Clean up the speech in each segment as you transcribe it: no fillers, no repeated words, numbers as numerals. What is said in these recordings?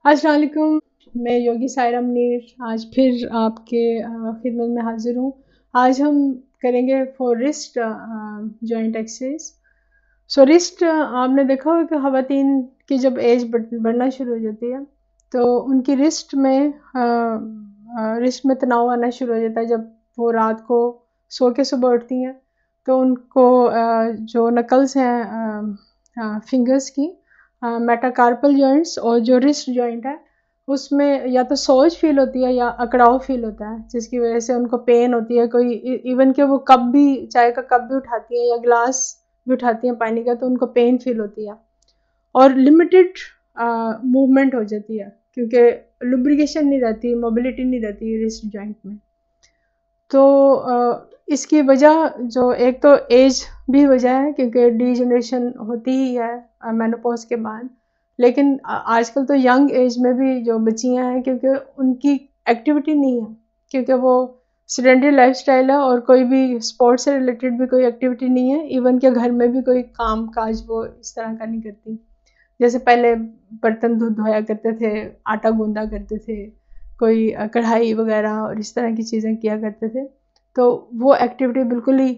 अस्सलाम वालेकुम। मैं योगी सायरा मुनीर आज फिर आपके खिदमत में हाजिर हूँ। आज हम करेंगे for wrist joint exercise. So wrist आपने देखा होगा कि ख़वातीन की जब एज बढ़ना शुरू हो जाती है तो उनकी रिस्ट में तनाव आना शुरू हो जाता है। जब वो रात को सो के सुबह उठती हैं तो उनको जो नकल्स हैं फिंगर्स की, मेटाकार्पल जॉइंट्स और जो रिस्ट जॉइंट है उसमें या तो सोज फील होती है या अकड़ाव फील होता है, जिसकी वजह से उनको पेन होती है। कोई इवन के वो कप भी, चाय का कप भी उठाती हैं या ग्लास भी उठाती हैं पानी का, तो उनको पेन फील होती है और लिमिटेड मूवमेंट हो जाती है क्योंकि लुब्रिकेशन नहीं रहती, मोबिलिटी नहीं रहती रिस्ट जॉइंट में। तो इसकी वजह जो एक तो एज भी वजह है क्योंकि डीजनरेशन होती ही है मेनोपॉज के बाद। लेकिन आजकल तो यंग एज में भी जो बच्चियां हैं क्योंकि उनकी एक्टिविटी नहीं है, क्योंकि वो सेडेंटरी लाइफस्टाइल है और कोई भी स्पोर्ट्स से रिलेटेड भी कोई एक्टिविटी नहीं है। इवन के घर में भी कोई काम काज वो इस तरह का नहीं करती। जैसे पहले बर्तन धोया करते थे, आटा गूंदा करते थे, कोई कढ़ाई वगैरह और इस तरह की चीज़ें किया करते थे, तो वो एक्टिविटी बिल्कुल ही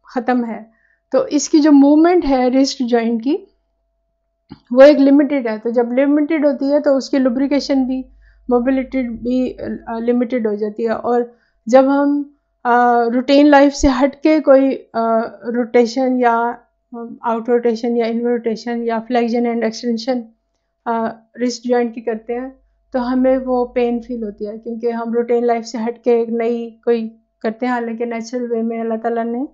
ख़त्म है। तो इसकी जो मूवमेंट है रिस्ट जॉइंट की वो एक लिमिटेड है। तो जब लिमिटेड होती है तो उसकी लुब्रिकेशन भी, मोबिलिटी भी लिमिटेड हो जाती है। और जब हम रूटीन लाइफ से हट के कोई रोटेशन या आउट रोटेशन या इन रोटेशन या flexion and extension wrist joint की करते हैं तो हमें वो पेन फील होती है, क्योंकि हम रूटीन लाइफ से हट के एक नई कोई करते हैं। हालांकि नेचुरल वे में अल्लाह ताला ने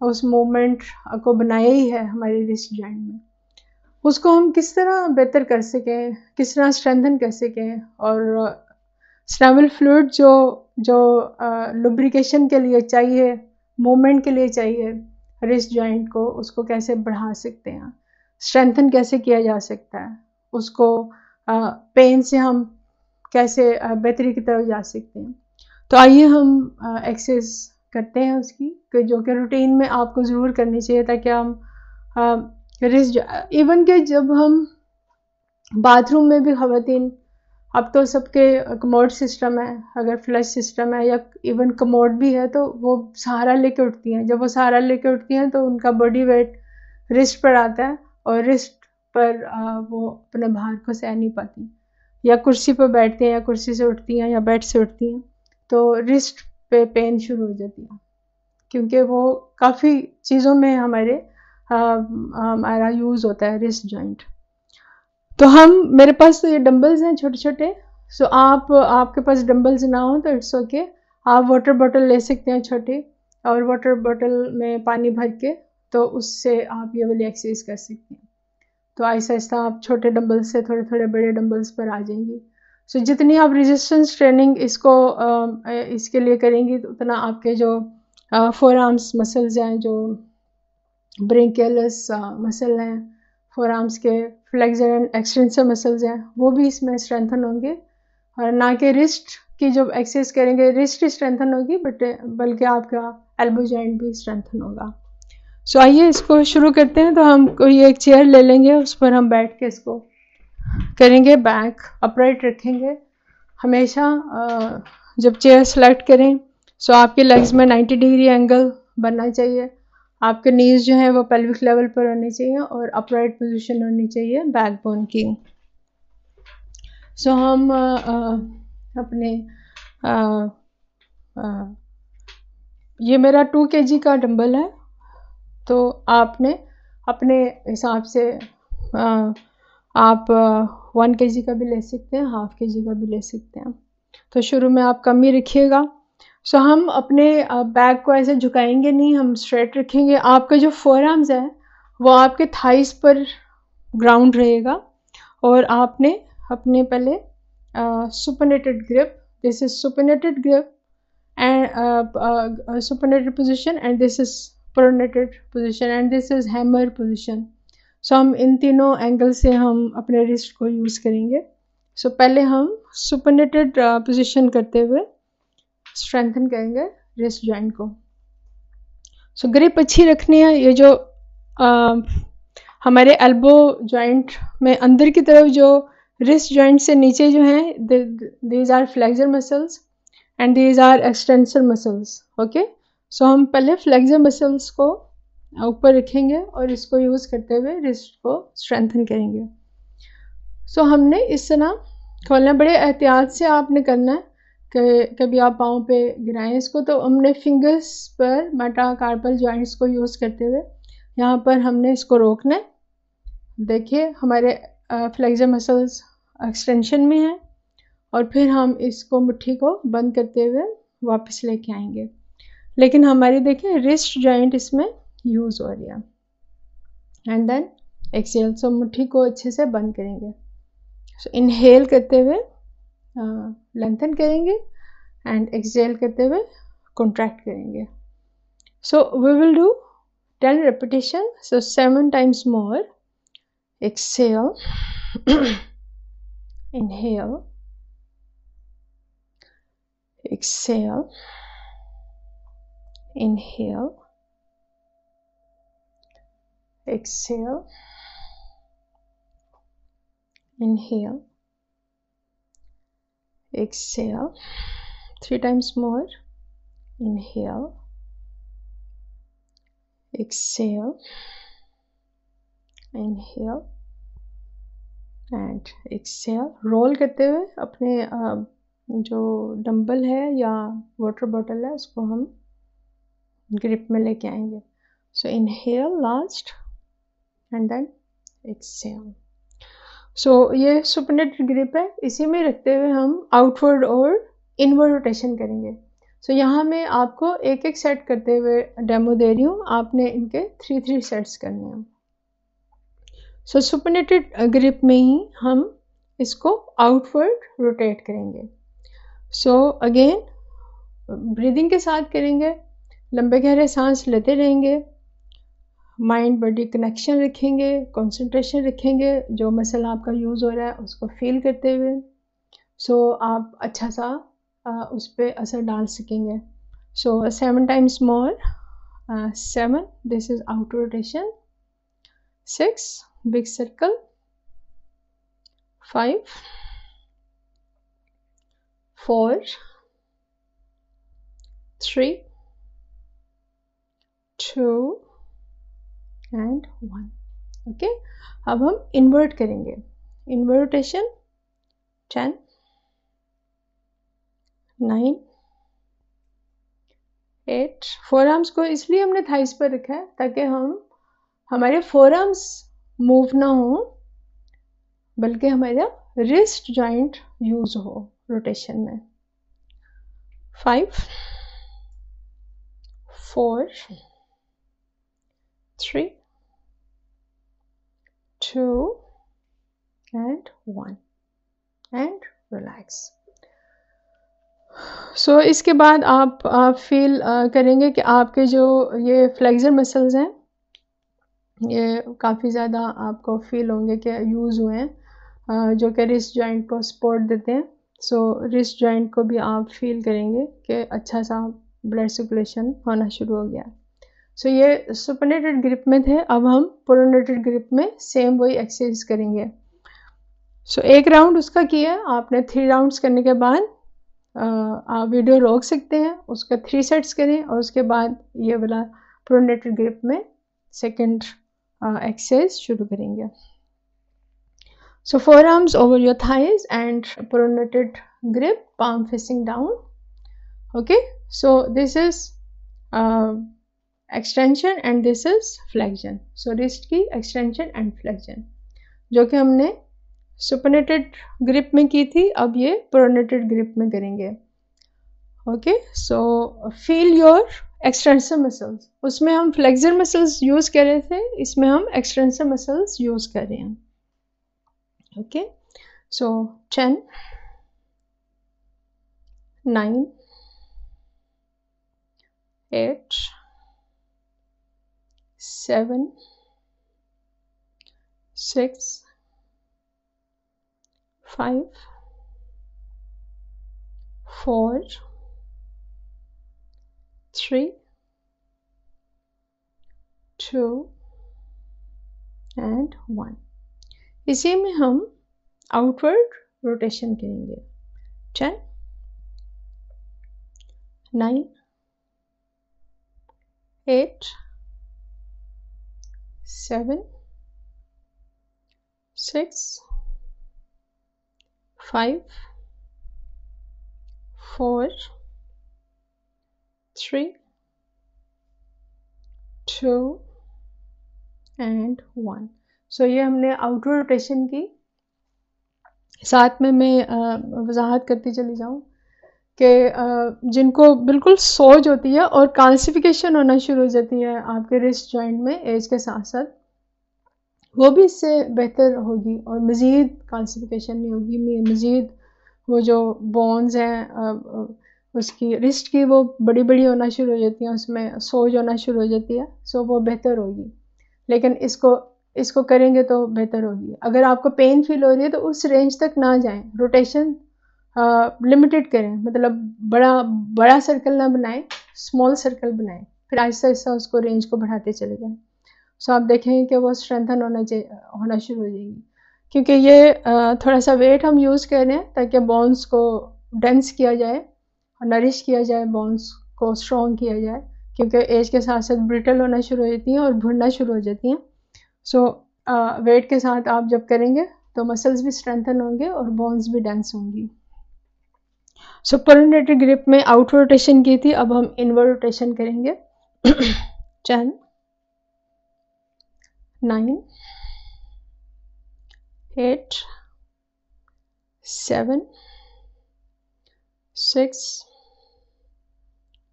उस मूवमेंट को बनाया ही है हमारी रिस्ट जॉइंट में। उसको हम किस तरह बेहतर कर सकें, किस तरह स्ट्रेंथन कर सकें, और स्नेबल फ्लूइड जो लुब्रिकेशन के लिए चाहिए, मूवमेंट के लिए चाहिए रिस्ट जॉइंट को, उसको कैसे बढ़ा सकते हैं, स्ट्रेंथन कैसे किया जा सकता है, उसको पेन से हम कैसे बेहतरी की तरफ जा सकते हैं। तो आइए हम एक्सरसाइज करते हैं उसकी, जो कि रूटीन में आपको ज़रूर करनी चाहिए ताकि हम रिस्ट, इवन के जब हम बाथरूम में भी ख़वातीन, अब तो सबके कमोड सिस्टम है, अगर फ्लश सिस्टम है या इवन कमोड भी है तो वो सहारा लेके उठती हैं। जब वो सहारा लेके उठती हैं तो उनका बॉडी वेट रिस्ट पर आता है और रिस्ट पर वो अपने भार को सह नहीं पाती, या कुर्सी पर बैठती हैं या कुर्सी से उठती हैं या बेड से उठती हैं तो रिस्ट पे पेन शुरू हो जाती है, क्योंकि वो काफ़ी चीज़ों में हमारा यूज़ होता है रिस्ट जॉइंट। तो मेरे पास तो ये डंबल्स हैं छोटे छोटे। सो आपके पास डंबल्स ना हो तो इट्स ओके, आप वाटर बॉटल ले सकते हैं छोटी, और वाटर बॉटल में पानी भर के तो उससे आप ये वाली एक्सरसाइज कर सकते हैं। तो आहिस्ता आहिस्ता आप छोटे डंबल्स से थोड़े थोड़े बड़े डंबल्स पर आ जाएंगी। सो जितनी आप रेजिस्टेंस ट्रेनिंग इसके लिए करेंगी तो उतना आपके जो फोर आर्म्स मसल्स हैं, जो ब्रेकियलिस मसल हैं, फोर आर्म्स के फ्लेक्सर एंड एक्सटेंसर मसल्स हैं, वो भी इसमें स्ट्रेंथन होंगे। और ना कि रिस्ट की जो एक्सरसाइज करेंगे रिस्ट स्ट्रेंथन होगी, बल्कि आपका एल्बो जॉइंट भी स्ट्रेंथन होगा। सो आइए इसको शुरू करते हैं। तो हम कोई एक चेयर ले लेंगे, उस पर हम बैठ के इसको करेंगे। बैक अपराइट रखेंगे हमेशा। जब चेयर सेलेक्ट करें सो आपके लेग्स में 90 डिग्री एंगल बनना चाहिए, आपके नीज जो है वो पेल्विक लेवल पर होनी चाहिए और अपराइट पोजीशन होनी चाहिए बैकबोन की। सो हम अपने ये मेरा 2 kg का डंबल है, तो आपने अपने हिसाब से आप 1 kg का भी ले सकते हैं, हाफ kg का भी ले सकते हैं। तो शुरू में आप कम ही रखिएगा। सो हम अपने बैक को ऐसे झुकाएंगे नहीं, हम स्ट्रेट रखेंगे। आपका जो फोर आर्म्स है वो आपके थाइस पर ग्राउंड रहेगा, और आपने अपने पहले supinated grip, this is supinated grip and supinated position, and this is pronated position, and this is hammer position. So हम इन तीनों एंगल से हम अपने रिस्ट को यूज़ करेंगे। सो पहले हम सुपनेटेड पोजीशन करते हुए स्ट्रेंथन करेंगे रिस्ट जॉइंट को। सो ग्रिप अच्छी रखनी है। ये जो हमारे एल्बो जॉइंट में अंदर की तरफ जो रिस्ट जॉइंट से नीचे जो हैं these are flexor muscles and these are extensor muscles. Okay, so हम पहले फ्लेक्सर मसल्स को ऊपर रखेंगे और इसको यूज़ करते हुए रिस्ट को स्ट्रेंथन करेंगे। सो हमने इस तरह खोलना, बड़े एहतियात से आपने करना है कि कभी आप पाँव पे गिराएं इसको। तो हमने फिंगर्स पर मेटाकार्पल जॉइंट्स को यूज़ करते हुए यहाँ पर हमने इसको रोकना है। देखिए हमारे फ्लेक्सर मसल्स एक्सटेंशन में हैं और फिर हम इसको मुट्ठी को बंद करते हुए वापस लेके आएंगे, लेकिन हमारी देखिए रिस्ट जॉइंट इसमें यूज़ हो रही है। एंड देन एक्सहेल, सो मुट्ठी को अच्छे से बंद करेंगे। सो इनहेल करते हुए लेंथन करेंगे एंड एक्सहेल करते हुए कॉन्ट्रैक्ट करेंगे। So we will do 10 repetition, so 7 times more. Exhale, inhale, exhale, inhale, exhale, inhale, exhale. 3 times more. Inhale, exhale, inhale and exhale. Roll करते हुए अपने जो डंबल है या वाटर बॉटल है उसको हम ग्रिप में लेके आएंगे। So inhale last and then exhale. So ये सुपरनेट ग्रिप है, इसी में रखते हुए हम आउटवर्ड और इनवर्ड रोटेशन करेंगे। सो यहाँ मैं आपको एक एक सेट करते हुए डेमो दे रही हूँ, आपने इनके 3 सेट्स करने हैं। सो सुपरनेटेड ग्रिप में ही हम इसको आउटवर्ड रोटेट करेंगे। सो अगेन ब्रीदिंग के साथ करेंगे, लंबे गहरे सांस लेते रहेंगे, माइंड बॉडी कनेक्शन रखेंगे, कंसंट्रेशन रखेंगे, जो मसल आपका यूज़ हो रहा है उसको फील करते हुए। सो आप अच्छा सा उस पर असर डाल सकेंगे। सो 7 times more. 7, this is outer rotation. 6, big circle. 5, 4, 3, 2 and 1. Okay, अब हम इन्वर्ट करेंगे। Invert rotation 10, 9, 8। फोर आर्म्स को इसलिए हमने थाइस पर रखा है ताकि हमारे फोर आर्म्स मूव ना हो, बल्कि हमारा रिस्ट जॉइंट यूज हो रोटेशन में। 5, 4, 3, 2 and 1 and relax. सो इसके बाद आप फील करेंगे कि आपके जो ये फ्लेक्सर मसल्स हैं ये काफ़ी ज़्यादा आपको फील होंगे कि यूज़ हुए हैं, जो कि रिस्ट जॉइंट को सपोर्ट देते हैं। सो रिस्ट जॉइंट को भी आप फील करेंगे कि अच्छा सा ब्लड सर्कुलेशन होना शुरू हो गया। सो ये सुपरनेटेड ग्रिप में थे, अब हम प्रोनेटेड ग्रिप में सेम वही एक्सरसाइज करेंगे। सो एक राउंड उसका किया, आपने 3 राउंड्स करने के बाद आप वीडियो रोक सकते हैं, उसका 3 सेट्स करें और उसके बाद ये वाला प्रोनेटेड ग्रिप में सेकंड एक्सरसाइज शुरू करेंगे। So four arms over your thighs and pronated grip, palm facing down. Okay, so this is extension and this is flexion. So wrist की extension and flexion जो कि हमने सुपरनेटेड ग्रिप में की थी, अब ये प्रोनेटेड ग्रिप में करेंगे। Okay, so feel your extensor muscles, उसमें हम फ्लेक्सर मसल्स यूज कर रहे थे, इसमें हम एक्सटेंसर मसल्स यूज कर रहे हैं। Okay, so 10, 9, 8, 7, 6, 5, 4, 3, 2 and 1। इसी में हम आउटवर्ड रोटेशन करेंगे। 10 9 8 7 6 5 4 3 2 एंड 1। सो ये हमने आउटवर्ड रोटेशन की। साथ में मैं वजाहत करती चली जाऊँ कि जिनको बिल्कुल सोज होती है और कैल्सिफिकेशन होना शुरू हो जाती है आपके रिस्ट जॉइंट में एज के साथ साथ, वो भी इससे बेहतर होगी और मज़ीद कैल्सिफिकेशन नहीं होगी, मज़ीद वो जो बोन्स हैं उसकी रिस्ट की वो बड़ी बड़ी होना शुरू हो जाती हैं, उसमें सोज होना शुरू हो जाती है। सो वो बेहतर होगी, लेकिन इसको करेंगे तो बेहतर होगी। अगर आपको पेन फील हो रही है तो उस रेंज तक ना जाएं, रोटेशन लिमिटेड करें, मतलब बड़ा सर्कल ना बनाएं, स्मॉल सर्कल बनाएं, फिर आहिस्ता आहिस्ता उसको रेंज को बढ़ाते चले जाएं। सो आप देखेंगे कि वो स्ट्रेंथन होना शुरू हो जाएगी, क्योंकि ये थोड़ा सा वेट हम यूज़ कर रहे हैं ताकि बोन्स को डेंस किया जाए और नरिश किया जाए, बोन्स को स्ट्रॉन्ग किया जाए, क्योंकि एज के साथ साथ ब्रिटल होना शुरू हो जाती हैं और भुनना शुरू हो जाती हैं। सो वेट के साथ आप जब करेंगे तो मसल्स भी स्ट्रेंथन होंगे और बोन्स भी डेंस होंगी। सो प्रोनेटेड ग्रिप में आउटवर्ड रोटेशन की थी, अब हम इनवर्ड रोटेशन करेंगे। 10 9 8 7 6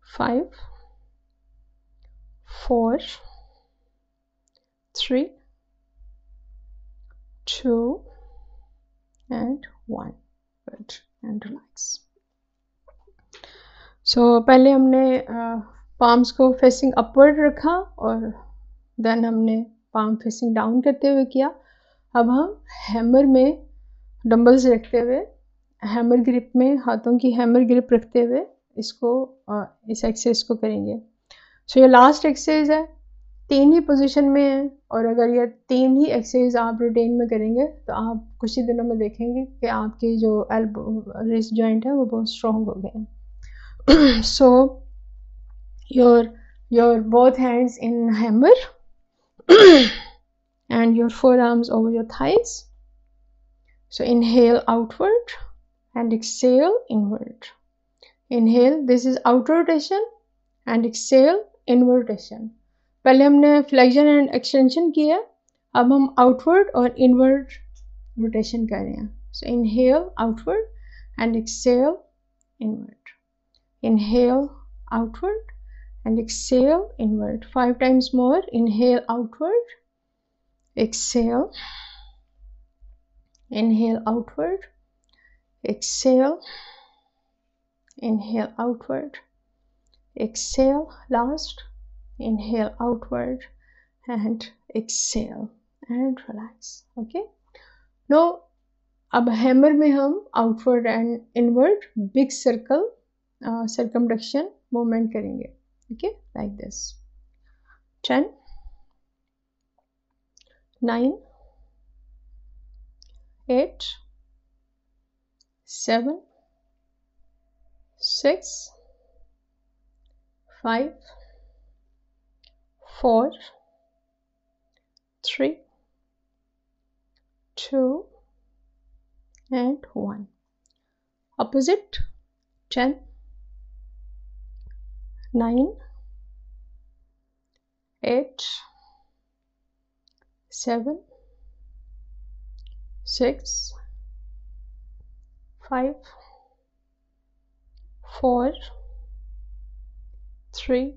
5 4 3 2 and 1। Good, and relax। सो पहले हमने पाम्स को फेसिंग अपवर्ड रखा और देन हमने पाम फेसिंग डाउन करते हुए किया। अब हम हैमर में डंबल्स रखते हुए, हैमर ग्रिप में हाथों की हैमर ग्रिप रखते हुए इसको इस एक्सरसाइज को करेंगे। सो ये लास्ट एक्सरसाइज है, 3 ही पोजीशन में है, और अगर ये 3 ही एक्सरसाइज आप रूटीन में करेंगे तो आप कुछ ही दिनों में देखेंगे कि आपकी जो एल्बो रिस्ट जॉइंट है वो बहुत स्ट्रॉन्ग हो गए हैं। So your both hands in hammer and your forearms over your thighs. So inhale outward and exhale inward. Inhale, this is outward rotation, and exhale inward rotation। पहले हमने flexion and extension किया, अब हम outward और inward rotation कर रहे हैं। So inhale outward and exhale inward. Inhale outward and exhale inward. 5 times more. Inhale outward, exhale, inhale outward, exhale, inhale outward, exhale, last, inhale outward and exhale and relax. Okay, now अब hammer में हम outward and inward big circle circumduction movement करेंगे। okay, like this। 10 9 8 7 6 5 4 3 2 and 1। opposite। 10 9 8 7 6 5 4 3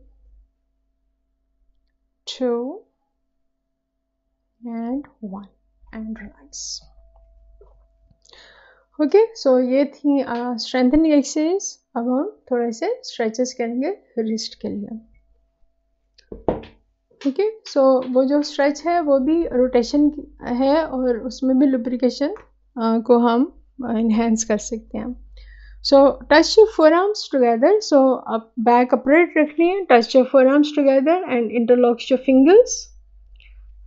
2 and 1 and relax। Okay, सो ये थी strengthening exercise. अब हम थोड़े से स्ट्रेचेस करेंगे रिस्ट के लिए। ओके, सो वो जो स्ट्रेच है वो भी रोटेशन है और उसमें भी लुब्रिकेशन को हम इन्हेंस कर सकते हैं। So touch your forearms together. So अब बैक अपरेट रखनी है, touch your forearms together and interlock your fingers.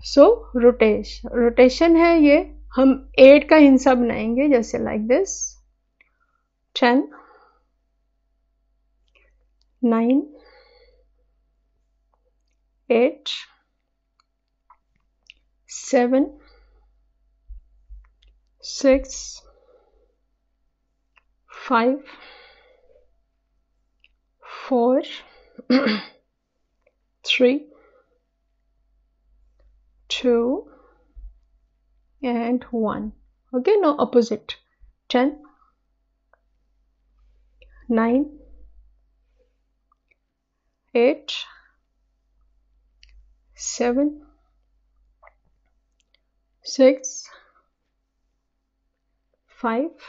So rotation है ये हम 8 का हिंसा बनाएंगे, जैसे like this 10 9 8 7 6 5 4 3 2 and 1. Okay, now opposite 10 9 8 7 6 5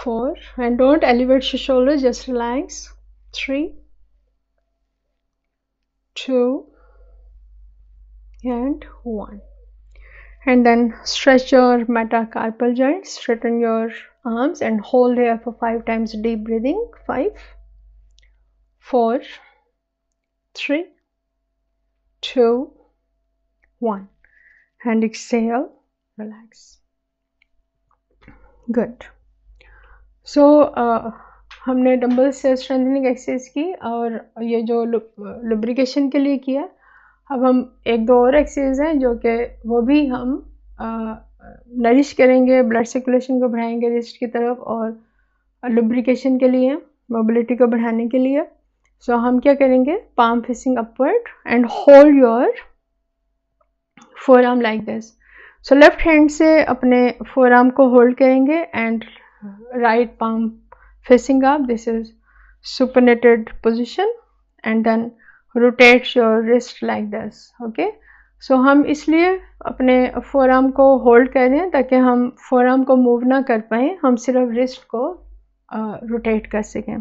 4, and don't elevate your shoulders, just relax. 3 2 and 1. And then stretch your metacarpal joints, straighten your arms and hold here for 5 times deep breathing. 5 4 3 2 1, and exhale, relax. Good. So हमने dumbbell से strengthening exercise की और ये जो lubrication के लिए किया। अब हम एक दो और एक्सरसाइज हैं जो कि वो भी हम नरिश करेंगे, ब्लड सर्कुलेशन को बढ़ाएंगे रिस्ट की तरफ और लुब्रिकेशन के लिए, मोबिलिटी को बढ़ाने के लिए। सो हम क्या करेंगे, palm facing upward and hold your forearm like this. So left hand से अपने फोरआर्म को होल्ड करेंगे and right palm facing up. This is supinated position, and then rotate your wrist like this. Okay, so हम इसलिए अपने forearm को hold कर रहे हैं ताकि हम forearm को move ना कर पाएँ, हम सिर्फ wrist को rotate कर सकें।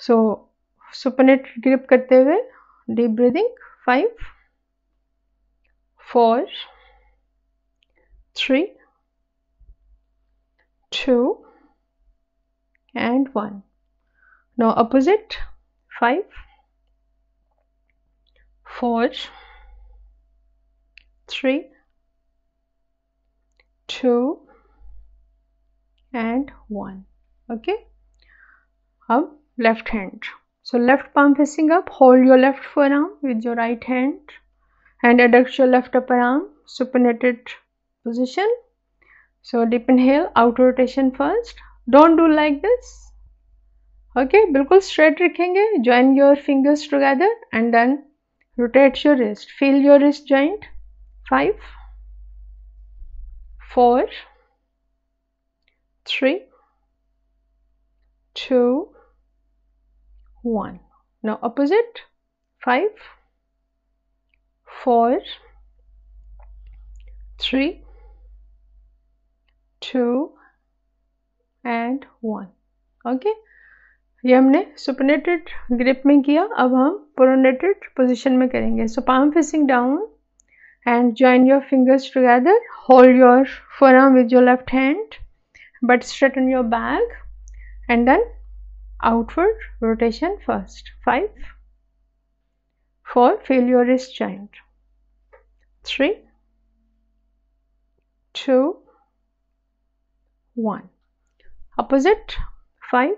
So supinated grip करते हुए deep breathing 5 4 3 2 and 1. Now opposite 5 4 3 2 and 1. Okay, अब left hand. So left palm facing up, hold your left forearm with your right hand and adduct your left upper arm, supinated position. So deep inhale, out rotation first. Don't do like this. Okay, बिल्कुल straight रखेंगे. Join your fingers together and then rotate your wrist. Feel your wrist joint. 5 4 3 2 1. Now opposite 5 4 3 2 and 1. Okay, ये हमने supinated grip में किया। अब हम pronated position में करेंगे। So palm facing down and join your fingers together. Hold your forearm with your left hand, but straighten your back and then outward rotation first. 5 4, feel your wrist joint. 3 2 1. Opposite 5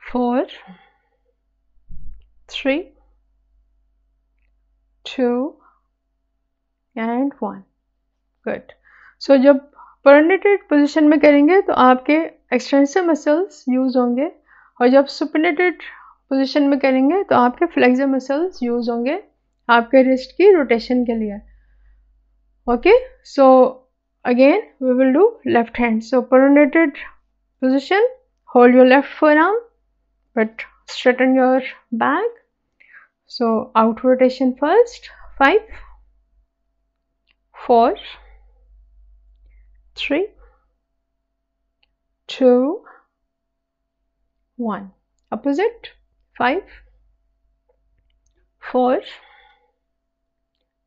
4 3 2 and 1. Good. So जब pronated position में करेंगे तो आपके extensor muscles use होंगे, और जब supinated position में करेंगे तो आपके flexor muscles use होंगे आपके wrist की rotation के लिए। Okay, so again we will do left hand. So pronated position, hold your left forearm but straighten your back. So out rotation first. 5 4 3 2 1. Opposite 5 4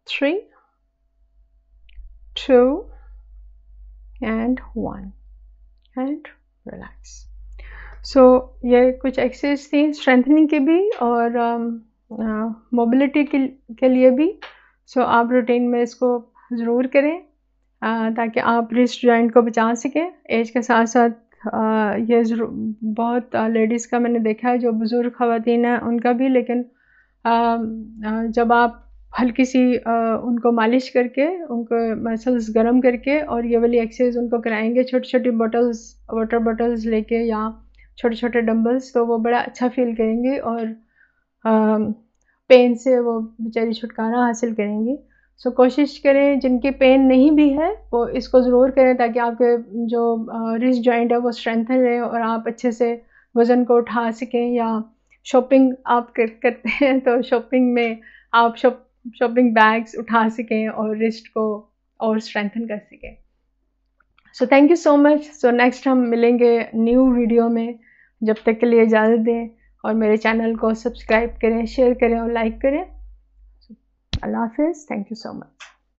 3 2 and 1, and relax. So ये कुछ exercise थी strengthening की भी और mobility के लिए भी। सो आप रूटीन में इसको ज़रूर करें ताकि आप रिस्ट जॉइंट को बचा सकें। एज के साथ साथ ये बहुत लेडीज़ का मैंने देखा है, जो बुज़ुर्ग ख़वातीन हैं उनका भी, लेकिन जब आप हल्की सी उनको मालिश करके, उनको मसल्स गर्म करके और ये वाली एक्सरसाइज उनको कराएंगे, छोटी छोटी बॉटल्स, वाटर बॉटल्स लेके या छोटे छोटे डंबल्स, तो वो बड़ा अच्छा फील करेंगे और पेन से वो बेचारी छुटकारा हासिल करेंगी। सो कोशिश करें जिनकी पेन नहीं भी है वो इसको ज़रूर करें ताकि आपके जो रिस्ट जॉइंट है वो स्ट्रेंथन रहे और आप अच्छे से वज़न को उठा सकें। या शॉपिंग आप करते हैं तो शॉपिंग में आप शॉपिंग बैग्स उठा सकें और रिस्ट को और स्ट्रेंथन कर सकें। So thank you so much. So next हम मिलेंगे न्यू वीडियो में। जब तक के लिए इजाज़त दें और मेरे चैनल को सब्सक्राइब करें, शेयर करें और लाइक करें। अल्लाह हाफिज़। Thank you so much.